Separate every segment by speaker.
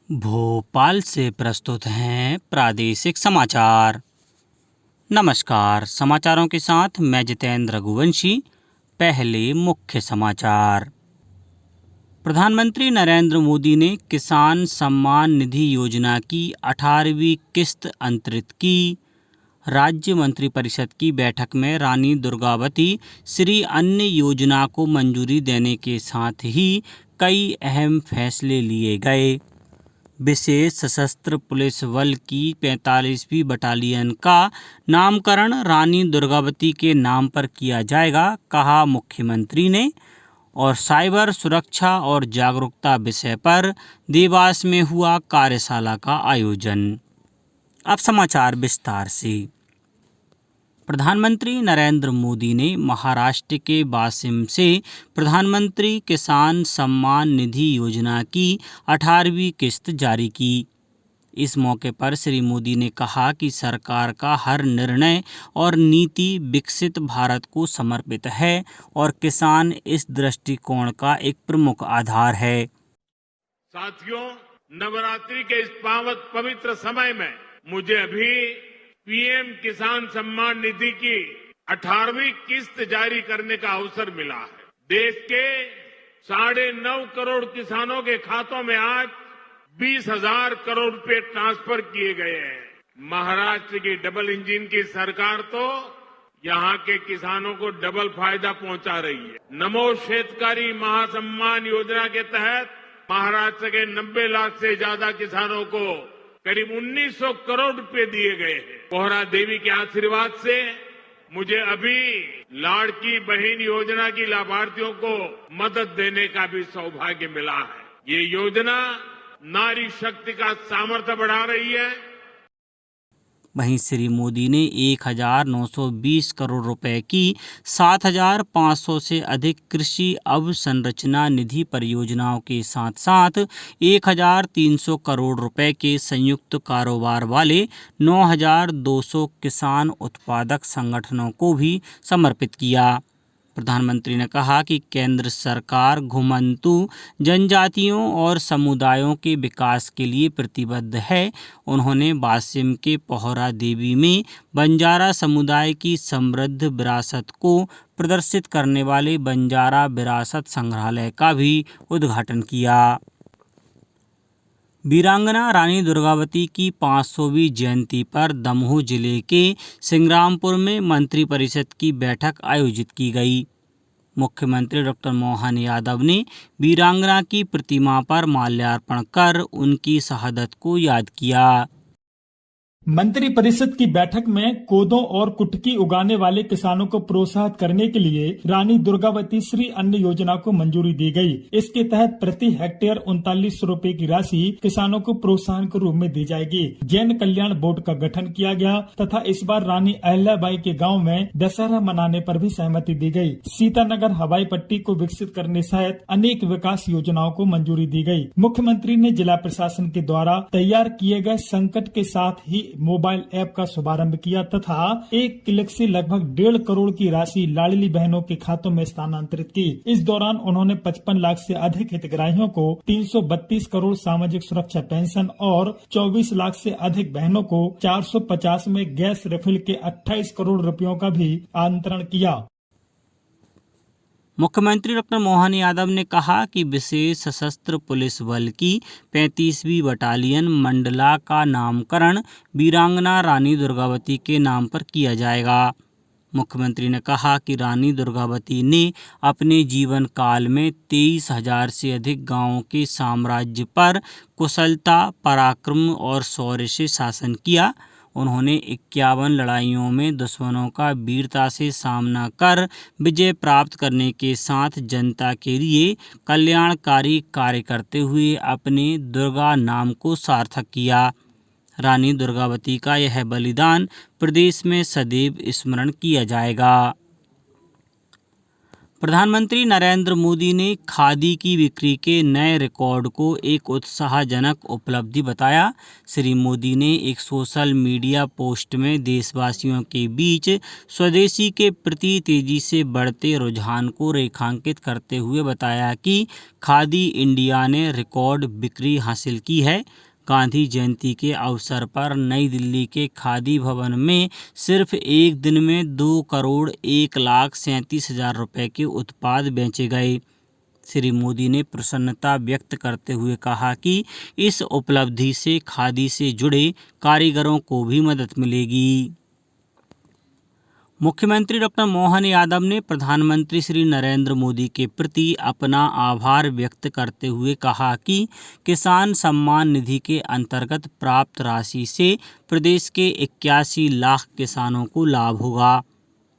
Speaker 1: भोपाल से प्रस्तुत हैं प्रादेशिक समाचार। नमस्कार, समाचारों के साथ मैं जितेंद्र रघुवंशी। पहले मुख्य समाचार। प्रधानमंत्री नरेंद्र मोदी ने किसान सम्मान निधि योजना की 18वीं किस्त अंतरित की। राज्य मंत्रिपरिषद की बैठक में रानी दुर्गावती श्री अन्न योजना को मंजूरी देने के साथ ही कई अहम फैसले लिए गए। विशेष सशस्त्र पुलिस बल की 45वीं बटालियन का नामकरण रानी दुर्गावती के नाम पर किया जाएगा, कहा मुख्यमंत्री ने। और साइबर सुरक्षा और जागरूकता विषय पर देवास में हुआ कार्यशाला का आयोजन। अब समाचार विस्तार से। प्रधानमंत्री नरेंद्र मोदी ने महाराष्ट्र के वाशिम से प्रधानमंत्री किसान सम्मान निधि योजना की 18वीं किस्त जारी की। इस मौके पर श्री मोदी ने कहा कि सरकार का हर निर्णय और नीति विकसित भारत को समर्पित है और किसान इस दृष्टिकोण का एक प्रमुख आधार है।
Speaker 2: साथियों, नवरात्रि के इस पवित्र समय में मुझे अभी पीएम किसान सम्मान निधि की 18वीं किस्त जारी करने का अवसर मिला है। देश के 9.5 करोड़ किसानों के खातों में आज 20,000 करोड़ रुपए ट्रांसफर किए गए हैं। महाराष्ट्र की डबल इंजन की सरकार तो यहां के किसानों को डबल फायदा पहुंचा रही है। नमो शेतकारी महासम्मान योजना के तहत महाराष्ट्र के 90 लाख से ज्यादा किसानों को करीब 1900 करोड़ रुपए दिए गए हैं। कोहरा देवी के आशीर्वाद से मुझे अभी लाड़की बहन योजना की लाभार्थियों को मदद देने का भी सौभाग्य मिला है। ये योजना नारी शक्ति का सामर्थ्य बढ़ा रही है।
Speaker 1: वहीं श्री मोदी ने 1,920 करोड़ रुपए की 7,500 से अधिक कृषि अवसंरचना निधि परियोजनाओं के साथ साथ 1,300 करोड़ रुपए के संयुक्त कारोबार वाले 9,200 किसान उत्पादक संगठनों को भी समर्पित किया। प्रधानमंत्री ने कहा कि केंद्र सरकार घुमंतू जनजातियों और समुदायों के विकास के लिए प्रतिबद्ध है। उन्होंने वाशिम के पोहरा देवी में बंजारा समुदाय की समृद्ध विरासत को प्रदर्शित करने वाले बंजारा विरासत संग्रहालय का भी उद्घाटन किया। वीरांगना रानी दुर्गावती की 500वीं जयंती पर दमोह जिले के सिंग्रामपुर में मंत्रिपरिषद की बैठक आयोजित की गई। मुख्यमंत्री डॉक्टर मोहन यादव ने वीरांगना की प्रतिमा पर माल्यार्पण कर उनकी शहादत को याद किया।
Speaker 3: मंत्रिपरिषद की बैठक में कोदो और कुटकी उगाने वाले किसानों को प्रोत्साहित करने के लिए रानी दुर्गावती श्री अन्न योजना को मंजूरी दी गई। इसके तहत प्रति हेक्टेयर 3900 रुपए की राशि किसानों को प्रोत्साहन के रूप में दी जाएगी। जैन कल्याण बोर्ड का गठन किया गया तथा इस बार रानी अहिल्याबाई के गाँव में दशहरा मनाने पर भी सहमति दी गयी। सीतानगर हवाई पट्टी को विकसित करने सहित अनेक विकास योजनाओं को मंजूरी दी गयी। मुख्यमंत्री ने जिला प्रशासन के द्वारा तैयार किए गए संकट के साथ ही मोबाइल ऐप का शुभारंभ किया तथा एक क्लिक से लगभग 1.5 करोड़ की राशि लाडली बहनों के खातों में स्थानांतरित की। इस दौरान उन्होंने 55 लाख से अधिक हितग्राहियों को 332 करोड़ सामाजिक सुरक्षा पेंशन और 24 लाख से अधिक बहनों को 450 में गैस रिफिल के 28 करोड़ रुपयों का भी आवंटन किया।
Speaker 1: मुख्यमंत्री डॉक्टर मोहन यादव ने कहा कि विशेष सशस्त्र पुलिस बल की 35वीं बटालियन मंडला का नामकरण वीरांगना रानी दुर्गावती के नाम पर किया जाएगा। मुख्यमंत्री ने कहा कि रानी दुर्गावती ने अपने जीवन काल में 23,000 से अधिक गांवों के साम्राज्य पर कुशलता, पराक्रम और शौर्य से शासन किया। उन्होंने 51 लड़ाइयों में दुश्मनों का वीरता से सामना कर विजय प्राप्त करने के साथ जनता के लिए कल्याणकारी कार्य करते हुए अपने दुर्गा नाम को सार्थक किया। रानी दुर्गावती का यह बलिदान प्रदेश में सदैव स्मरण किया जाएगा। प्रधानमंत्री नरेंद्र मोदी ने खादी की बिक्री के नए रिकॉर्ड को एक उत्साहजनक उपलब्धि बताया। श्री मोदी ने एक सोशल मीडिया पोस्ट में देशवासियों के बीच स्वदेशी के प्रति तेजी से बढ़ते रुझान को रेखांकित करते हुए बताया कि खादी इंडिया ने रिकॉर्ड बिक्री हासिल की है। गांधी जयंती के अवसर पर नई दिल्ली के खादी भवन में सिर्फ एक दिन में 2,01,37,000 रुपये के उत्पाद बेचे गए। श्री मोदी ने प्रसन्नता व्यक्त करते हुए कहा कि इस उपलब्धि से खादी से जुड़े कारीगरों को भी मदद मिलेगी। मुख्यमंत्री डॉक्टर मोहन यादव ने प्रधानमंत्री श्री नरेंद्र मोदी के प्रति अपना आभार व्यक्त करते हुए कहा कि किसान सम्मान निधि के अंतर्गत प्राप्त राशि से प्रदेश के 81 लाख किसानों को लाभ होगा।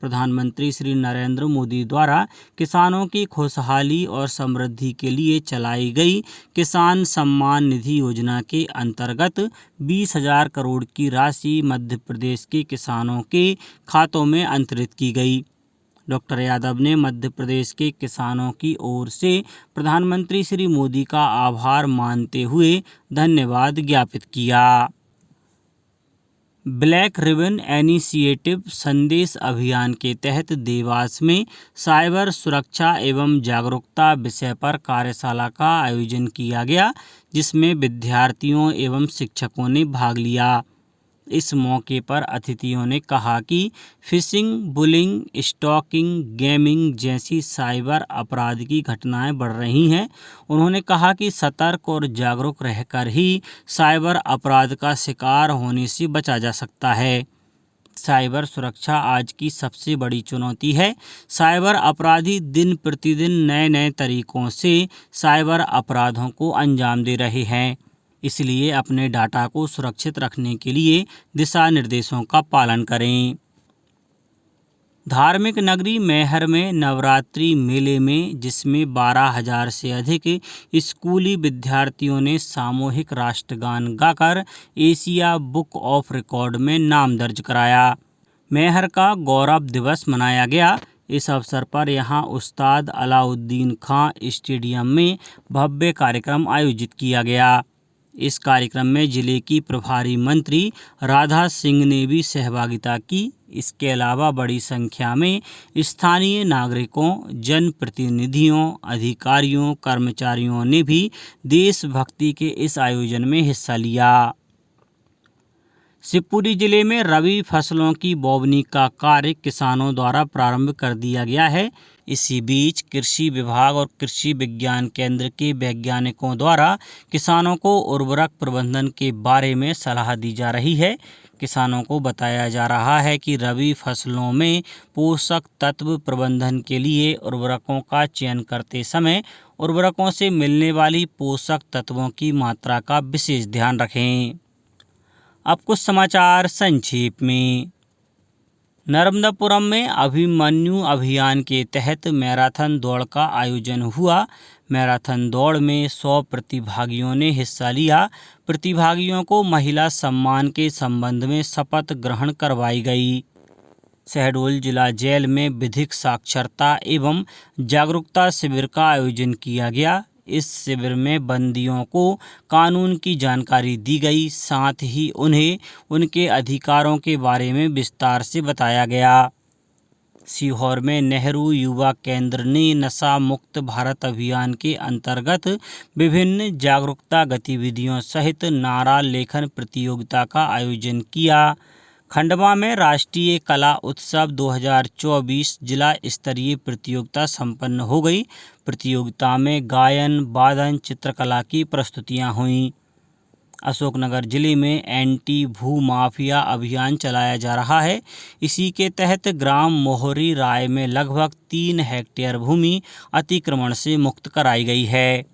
Speaker 1: प्रधानमंत्री श्री नरेंद्र मोदी द्वारा किसानों की खुशहाली और समृद्धि के लिए चलाई गई किसान सम्मान निधि योजना के अंतर्गत 20,000 करोड़ की राशि मध्य प्रदेश के किसानों के खातों में अंतरित की गई। डॉक्टर यादव ने मध्य प्रदेश के किसानों की ओर से प्रधानमंत्री श्री मोदी का आभार मानते हुए धन्यवाद ज्ञापित किया। ब्लैक रिबन इनिशिएटिव संदेश अभियान के तहत देवास में साइबर सुरक्षा एवं जागरूकता विषय पर कार्यशाला का आयोजन किया गया, जिसमें विद्यार्थियों एवं शिक्षकों ने भाग लिया। इस मौके पर अतिथियों ने कहा कि फिशिंग, बुलिंग, स्टॉकिंग, गेमिंग जैसी साइबर अपराध की घटनाएं बढ़ रही हैं। उन्होंने कहा कि सतर्क और जागरूक रहकर ही साइबर अपराध का शिकार होने से बचा जा सकता है। साइबर सुरक्षा आज की सबसे बड़ी चुनौती है। साइबर अपराधी दिन प्रतिदिन नए नए तरीकों से साइबर अपराधों को अंजाम दे रहे हैं। इसलिए अपने डाटा को सुरक्षित रखने के लिए दिशा निर्देशों का पालन करें। धार्मिक नगरी मैहर में नवरात्रि मेले में, जिसमें 12,000 से अधिक स्कूली विद्यार्थियों ने सामूहिक राष्ट्रगान गाकर एशिया बुक ऑफ रिकॉर्ड में नाम दर्ज कराया। मैहर का गौरव दिवस मनाया गया। इस अवसर पर यहां उस्ताद अलाउद्दीन खां स्टेडियम में भव्य कार्यक्रम आयोजित किया गया। इस कार्यक्रम में जिले की प्रभारी मंत्री राधा सिंह ने भी सहभागिता की। इसके अलावा बड़ी संख्या में स्थानीय नागरिकों, जनप्रतिनिधियों, अधिकारियों, कर्मचारियों ने भी देशभक्ति के इस आयोजन में हिस्सा लिया। शिवपुरी जिले में रबी फसलों की बोवनी का कार्य किसानों द्वारा प्रारंभ कर दिया गया है। इसी बीच कृषि विभाग और कृषि विज्ञान केंद्र के वैज्ञानिकों द्वारा किसानों को उर्वरक प्रबंधन के बारे में सलाह दी जा रही है। किसानों को बताया जा रहा है कि रबी फसलों में पोषक तत्व प्रबंधन के लिए उर्वरकों का चयन करते समय उर्वरकों से मिलने वाली पोषक तत्वों की मात्रा का विशेष ध्यान रखें। अब कुछ समाचार संक्षेप में। नर्मदापुरम में अभिमन्यु अभियान के तहत मैराथन दौड़ का आयोजन हुआ। मैराथन दौड़ में 100 प्रतिभागियों ने हिस्सा लिया। प्रतिभागियों को महिला सम्मान के संबंध में शपथ ग्रहण करवाई गई। शहडोल जिला जेल में विधिक साक्षरता एवं जागरूकता शिविर का आयोजन किया गया। इस शिविर में बंदियों को कानून की जानकारी दी गई, साथ ही उन्हें उनके अधिकारों के बारे में विस्तार से बताया गया। सीहोर में नेहरू युवा केंद्र ने नशा मुक्त भारत अभियान के अंतर्गत विभिन्न जागरूकता गतिविधियों सहित नारा लेखन प्रतियोगिता का आयोजन किया। खंडवा में राष्ट्रीय कला उत्सव 2024 जिला स्तरीय प्रतियोगिता संपन्न हो गई। प्रतियोगिता में गायन, वादन, चित्रकला की प्रस्तुतियां हुईं। अशोकनगर जिले में एंटी भू माफिया अभियान चलाया जा रहा है। इसी के तहत ग्राम मोहरी राय में लगभग 3 हेक्टेयर भूमि अतिक्रमण से मुक्त कराई गई है।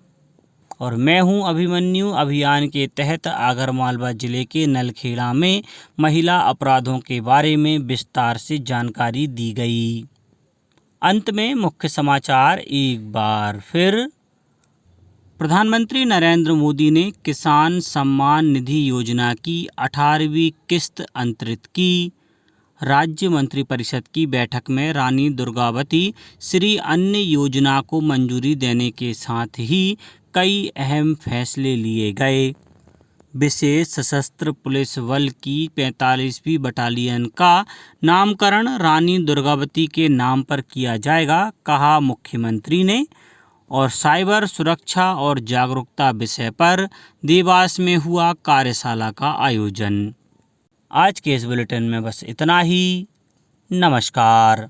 Speaker 1: और मैं हूं अभिमन्यु अभियान के तहत आगरमालवा जिले के नलखेड़ा में महिला अपराधों के बारे में विस्तार से जानकारी दी गई। अंत में मुख्य समाचार एक बार फिर। प्रधानमंत्री नरेंद्र मोदी ने किसान सम्मान निधि योजना की 18वीं किस्त अंतरित की। राज्य मंत्रिपरिषद की बैठक में रानी दुर्गावती श्री अन्न योजना को मंजूरी देने के साथ ही कई अहम फैसले लिए गए। विशेष सशस्त्र पुलिस बल की 45वीं बटालियन का नामकरण रानी दुर्गावती के नाम पर किया जाएगा, कहा मुख्यमंत्री ने। और साइबर सुरक्षा और जागरूकता विषय पर देवास में हुआ कार्यशाला का आयोजन। आज के इस बुलेटिन में बस इतना ही। नमस्कार।